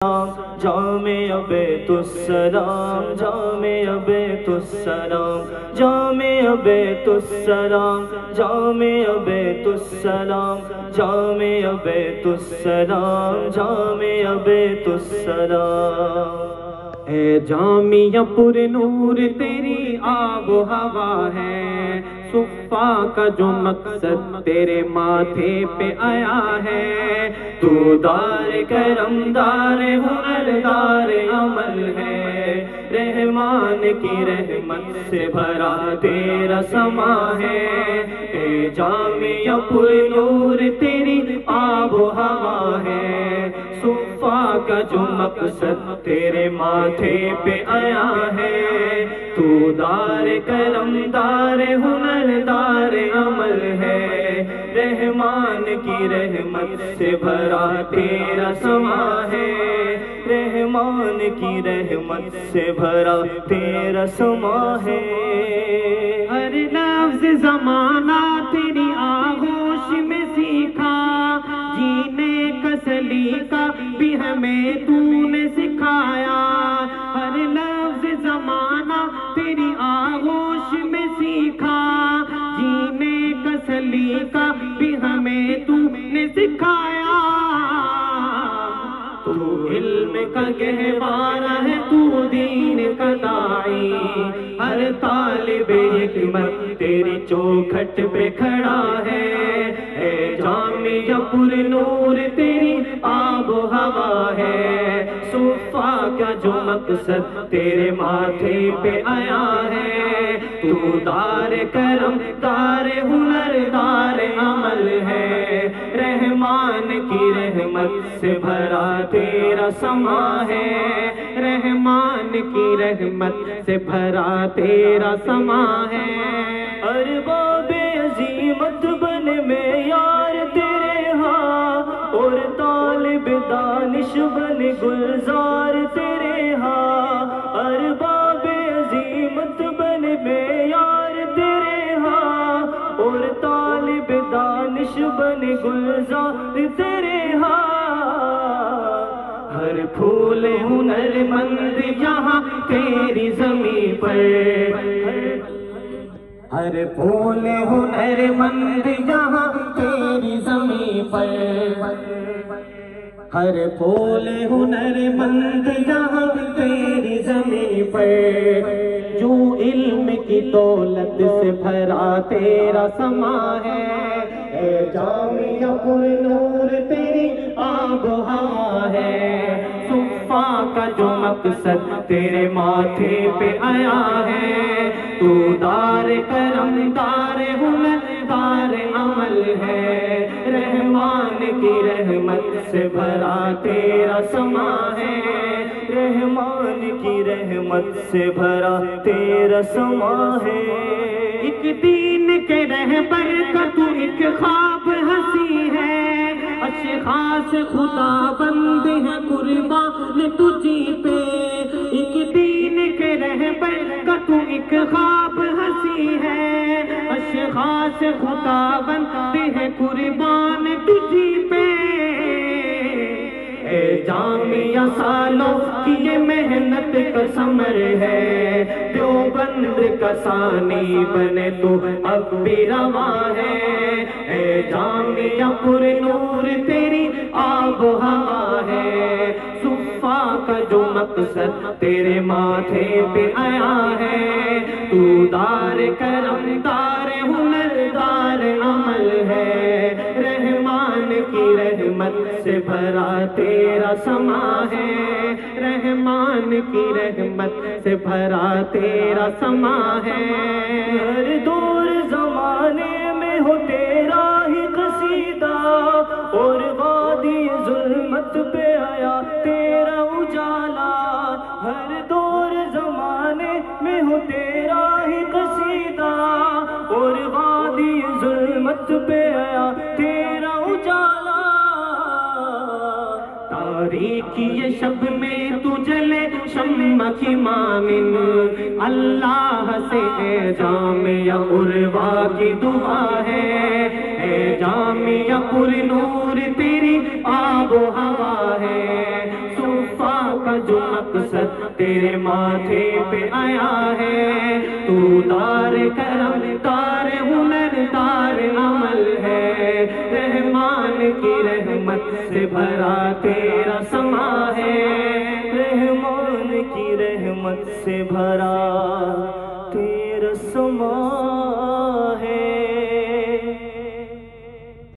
جامع بیت السلام جامع بیت السلام جامع بیت السلام جامع بیت السلام جامع بیت السلام جامع بیت السلام اے جامعہ پر نور تیری آب و ہوا ہے، صفا کا جو مقصد تیرے ماتھے پہ آیا ہے، تو دار کرم دار ہنر دار عمل ہے، رحمان کی رحمت سے بھرا تیرا سما ہے۔ اے جامعہ پر نور تیری آب و ہوا ہے، صفا کا جو مقصد تیرے ماتھے پہ آیا ہے، تو دار کرم دار ہنر دار عمل ہے، رحمان کی رحمت سے بھرا تیرا سما ہے، رحمان کی رحمت سے بھرا تیرا سما ہے۔ ہر لفظ زمانہ تیری آغوش میں سیکھا، جینے کا سلیقہ بھی ہمیں تو نے سکھایا، ہر لفظ زمانہ تیری آغوش میں سیکھا، جینے کا سلیقہ بھی ہمیں تو نے سکھایا، تو علم کا گہوارہ ہے، تو دین کا داعی، ہر طالب حکمت تیری چوکھٹ پہ کھڑا ہے۔ اے جامعہ پر نور تیری آب و ہوا ہے، صفا کا جو مقصد تیرے ماتھے پہ آیا ہے، تو دار کرم دار ہنر دار عمل ہے، رحمان کی رحمت سے بھرا تیرا سما ہے، رحمان کی رحمت سے بھرا تیرا سما ہے۔ ارباب عظیمت بن میں یار تیرے ہاں، اور طالب دانش بن گلزار تیرے ہاں، ارباب عظیمت بن میں یار تیرے ہاں، اور طالب دانش بن گلزار تیرے ہاں، ہر پھول ہنر مند یہاں تیری زمین پر، ہر پھول ہنر مند یہاں تیری زمین پر، ہر پھول ہنر مند یہاں تیری زمین پر، جو علم کی دولت سے بھرا تیرا سما ہے۔ اے جامعہ پر نور تیری آب و ہوا ہے، صفا کا جو مقصد تیرے ماتھے پہ آیا ہے، تو دار کرم دار ہنر دار عمل ہے، رحمان کی رحمت سے بھرا تیرا سما ہے، رحمان کی رحمت سے بھرا تیرا سما ہے۔ ایک دین کے رہبر کا تو ایک خواب ہنسی ہے، اشخاص خدا بند ہے قربان تجھی پہ، ایک دین کے رہبر کا تو ایک خواب ہنسی ہے، اشخاص خدا بند ہے قربان تجھی پہ۔ اے جامعہ سالوں کی یہ محنت کا ثمر ہے، دیوبند کا ثانی بنے تو اب بھی رواں ہے۔ اے جامعہ پر نور تیری آب و ہوا ہے، صفا کا جو مقصد تیرے ماتھے پہ آیا ہے، تو دار کرم دار ہنر دار عمل ہے، رحمان کی رحمت سے بھرا تیرا سما ہے، رحمان کی رحمت سے بھرا تیرا سما ہے۔ ہر دور زمانے میں ہو تیرا ہی قصیدہ، اور وادی ظلمت پہ آیا تیرا اجالا، ہر دور زمانے میں ہو تیرا ہی قصیدہ، اور وادی ظلمت پہ آیا تیرا اجالا، تاریکی یہ شب میں تو جلے شمع کی مانند، اللہ سے اے جامعہ عروا کی دعا ہے، اے جامعہ پر نور تیری آب و ہوا ہے، کا جو مقصد تیرے ماتھے پہ آیا ہے، تو دار کرم، دار ہنر، دار عمل ہے، رحمان کی رحمت سے بھرا تیرا سما ہے، رحمان کی رحمت سے بھرا تیرا سما